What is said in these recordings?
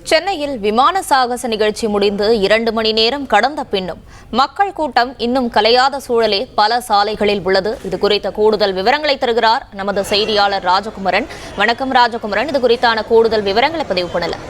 சென்னையில் விமான சாகச நிகழ்ச்சி முடிந்து 2 மணி நேரம் கடந்த பின்னும் மக்கள் கூட்டம் இன்னும் கலையாத சூழலே பல சாலைகளில் உள்ளது. இது குறித்த கூடுதல் விவரங்களை தருகிறார் நமது செய்தியாளர் ராஜகுமரன். வணக்கம் ராஜகுமரன், இது குறித்தான கூடுதல் விவரங்களை பதிவு பண்ணலாம்.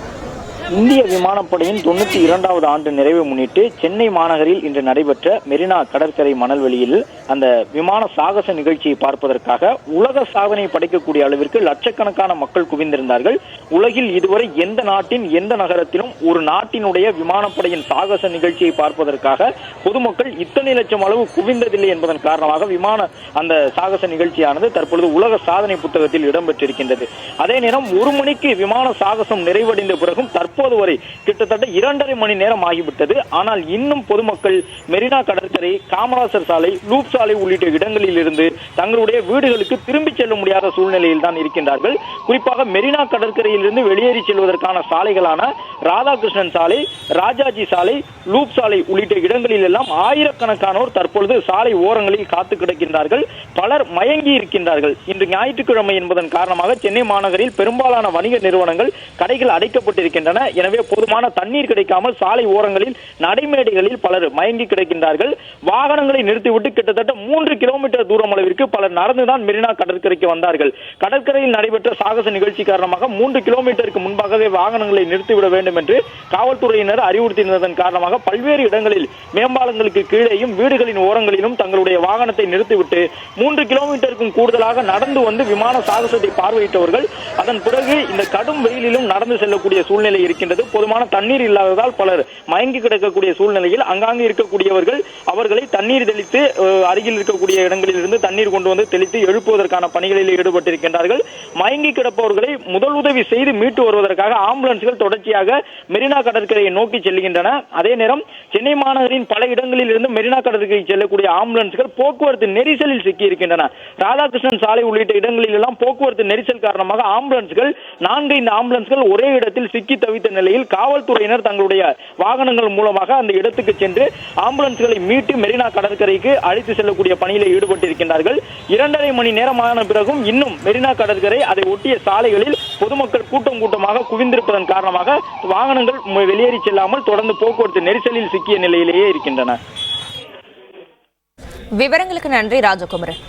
இந்திய விமானப்படையின் 92வது ஆண்டு நிறைவை முன்னிட்டு சென்னை மாநகரில் இன்று நடைபெற்ற மெரினா கடற்கரை மணல்வெளியில் அந்த விமான சாகச நிகழ்ச்சியை பார்ப்பதற்காக உலக சாதனை படைக்கக்கூடிய அளவிற்கு லட்சக்கணக்கான மக்கள் குவிந்திருந்தார்கள். உலகில் இதுவரை எந்த நாட்டின் எந்த நகரத்திலும் ஒரு நாட்டினுடைய விமானப்படையின் சாகச நிகழ்ச்சியை பார்ப்பதற்காக பொதுமக்கள் இத்தனை லட்சம் அளவு குவிந்ததில்லை என்பதன் காரணமாக அந்த சாகச நிகழ்ச்சியானது தற்பொழுது உலக சாதனை புத்தகத்தில் இடம்பெற்றிருக்கின்றது. அதே நேரம் 1 மணிக்கு விமான சாகசம் நிறைவடைந்த பிறகும் தற்போது வரை கிட்டத்தட்ட 2.5 மணி நேரம் ஆகிவிட்டது. ஆனால் இன்னும் பொதுமக்கள் மெரினா கடற்கரை, காமராசர் சாலை, லூப் சாலை உள்ளிட்ட இடங்களில் இருந்து தங்களுடைய வீடுகளுக்கு திரும்பி செல்ல முடியாத சூழ்நிலையில் தான் இருக்கின்றார்கள். குறிப்பாக மெரினா கடற்கரையில் இருந்து வெளியேறி செல்வதற்கான சாலைகளான ராதாகிருஷ்ணன் சாலை, ராஜாஜி சாலை, லூப் சாலை உள்ளிட்ட இடங்களில் எல்லாம் ஆயிரக்கணக்கானோர் தற்பொழுது சாலை ஓரங்களில் காத்து கிடக்கின்றார்கள். பலர் மயங்கி இருக்கின்றார்கள். இன்று ஞாயிற்றுக்கிழமை என்பதன் காரணமாக சென்னை மாநகரில் பெரும்பாலான வணிக நிறுவனங்கள், கடைகள் அடைக்கப்பட்டிருக்கின்றன. எனவே போதுமான தண்ணீர் கிடைக்காமல் சாலை ஓரங்களில், நடைமேடைகளில் பலர் மயங்கி கிடக்கின்றார்கள். வாகனங்களை நிறுத்திவிட்டு கிட்டத்தட்ட 3 கிலோமீட்டர் தூரம் அளவிற்கு பலர் நடந்துதான் மெரினா கடற்கரைக்கு வந்தார்கள். கடற்கரையில் நடைபெற்ற சாகச நிகழ்ச்சி காரணமாக 3 கிலோமீட்டருக்கு முன்பாகவே வாகனங்களை நிறுத்திவிட வேண்டும் என்று காவல்துறையினர் அறிவுறுத்தினதன் காரணமாக பல்வேறு இடங்களில் மேம்பாலங்களுக்கு கீழேயும் வீடுகளின் ஓரங்களிலும் தங்களுடைய வாகனத்தை நிறுத்திவிட்டு 3 கிலோமீட்டருக்கும் கூடுதலாக நடந்து வந்து விமான சாகசத்தை பார்வையிட்டவர்கள் அதன் பிறகு இந்த கடும் வெயிலிலும் நடந்து செல்லக்கூடிய சூழ்நிலை இருக்கின்றது. போதுமான தண்ணீர் இல்லாததால் பலர் மயங்கி கிடக்கக்கூடிய சூழ்நிலையில் அங்காங்கு இருக்கக்கூடியவர்கள் அவர்களை தண்ணீர் தெளித்து அருகில் இருக்கக்கூடிய இடங்களில் இருந்து தண்ணீர் கொண்டு வந்து தெளித்து எழுப்புவதற்கான பணிகளில் ஈடுபட்டிருக்கின்றார்கள். மயங்கி கிடப்பவர்களை முதலுதவி செய்து மீட்டு வருவதற்காக ஆம்புலன்ஸ்கள் தொடர்ச்சியாக மெரினா கடற்கரையை நோக்கி செல்கின்றன. அதே நேரம் சென்னை மாநகரின் பல இடங்களில் இருந்து மெரினா கடற்கரை செல்லக்கூடிய ஆம்புலன்ஸ்கள் போக்குவரத்து நெரிசலில் சிக்கி இருக்கின்றன. ராதாகிருஷ்ணன் சாலை உள்ளிட்ட இடங்களில் எல்லாம் போக்குவரத்து நெரிசல் காரணமாக ஆம்புலன்ஸ்கள் 4-5 ஆம்புலன்ஸ்கள் ஒரே இடத்தில் சிக்கி தவித்த நிலையில் காவல்துறையினர் தங்களுடைய வாகனங்கள் மூலமாக அந்த இடத்துக்கு சென்று ஆம்புலன்ஸ்களை மீட்டு மெரினா கடற்கரைக்கு அழைத்து செல்லக்கூடிய பணியில் ஈடுபட்டிருக்கின்றார்கள். 2.5 மணி நேரமான பிறகும் இன்னும் மெரினா கடற்கரை, அதை ஒட்டிய சாலைகளில் பொதுமக்கள் கூட்டமாக குவிந்திருப்பதன் காரணமாக வாகனங்கள் வெளியேறி செல்லாமல் தொடர்ந்து போக்குவரத்து நெரிசலில் சிக்கிய நிலையிலேயே இருக்கின்றன. விவரங்களுக்கு நன்றி ராஜகுமரன்.